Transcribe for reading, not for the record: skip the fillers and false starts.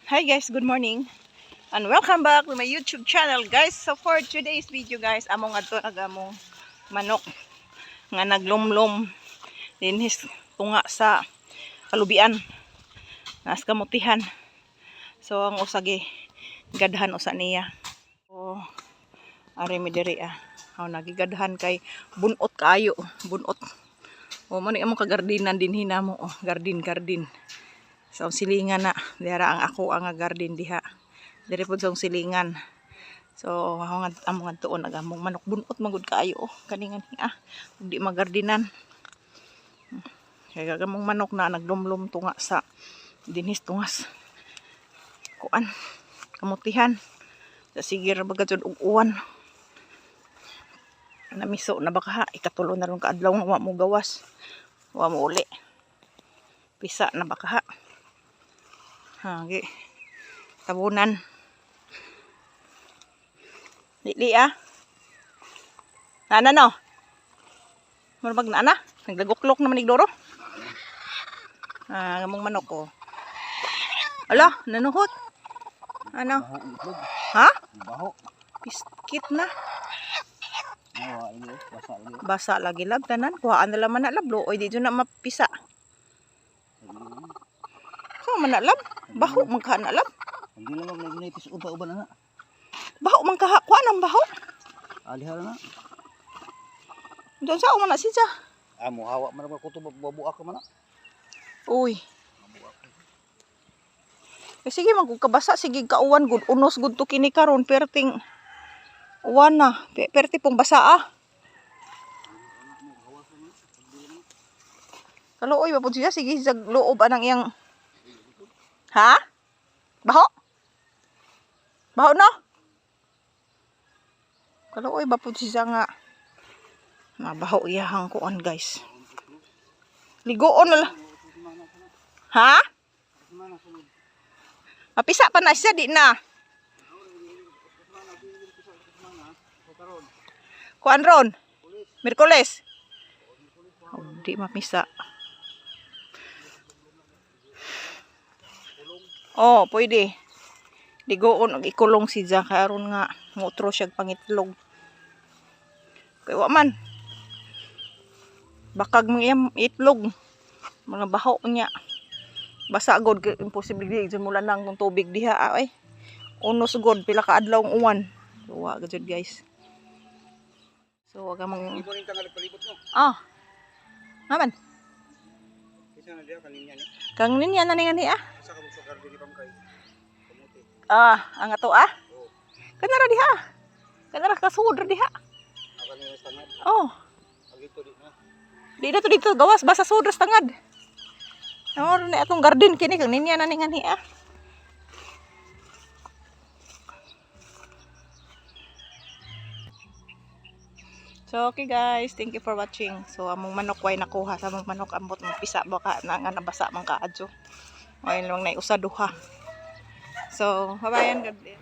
Hi guys, good morning and welcome back to my YouTube channel guys. So for today's video guys, among adto nagamong manok nga naglumlom dinhis tunga sa kalubian nas kamutihan. So ang usagi gadhan usa niya. So ari mi diri Aw nagigadhan kay bunot kaayo, bunot. O man among kagardinan dinhi namo, garden. So silingan na dira ang ako ang garden diha. Diri pud sa silingan. So among tuon nagamong manok bunot magud kaayo kaningan di magardinan. Kaya gamong manok na nagdumlum tunga sa dinhis tungas. Kuan kamutihan. Sa sigir bagad og uwan. Namiso na baka ikatulo na ron ka adlaw wa mo gawas. Wa mo uli. Pisa na baka okay. Tabunan. Dili Nana no. Murag na ana. Naglagoklok naman igdoro. Gamong manok ko. Ala, nanuhot. Ano? Ha? Baho. Biskit na. Basa lagi lab tanan. Kuhaan na laman na lab. Oy, di na mapisa. So, manalab. Baho magkaha na lab. Hindi lang nagnipis uba-uba na. Baho magkaha. Kuhaan ang baho. Aliha na. Doon sa umana siya. Amo hawa man ko to babuak man. Uy. Sige magkabasa sige kauwan gud unos gud to kini karon perting uwan na. Perti pong basa Kaluoy ba pud siya sige sa loob anang iyang ha? Baho? Baho no? Kaluoy ba pud siya nga mabaho iyahang kuan guys. Ligoon na lang. Ha? Mapisa pa na siya di na. Kuan ron? Miyerkules. Oh, di mapisa. Oh, pwede. Ligoon og ikulong siya karon nga mutro siya pangitlog. Kay wa man. Bakag mo iyang itlog. Mga baho niya. Basa god imposible di mula nang kung tubig diha ay. Unos god pila ka adlaw ang uwan. Wa gud guys. So wag mong Ibo rin tangal palibot no. Naman. Isa na diha kaninya ni. Kang ninya na ni Asa ka mo sa garden ni Pangkay. Kamuti. Ang ato Kanara diha. Kanara kasud diha. Kaninya tangad. Agito di na. Di na to dito gawas basa sudras tangad. Oro ni atong garden kini kang ninya na ni So okay guys, thank you for watching. So among manok way nakuha sa among manok ambot mo pisa baka na nga nabasa man kaadyo. Ayun lang na usa duha. So, bye-bye and God bless.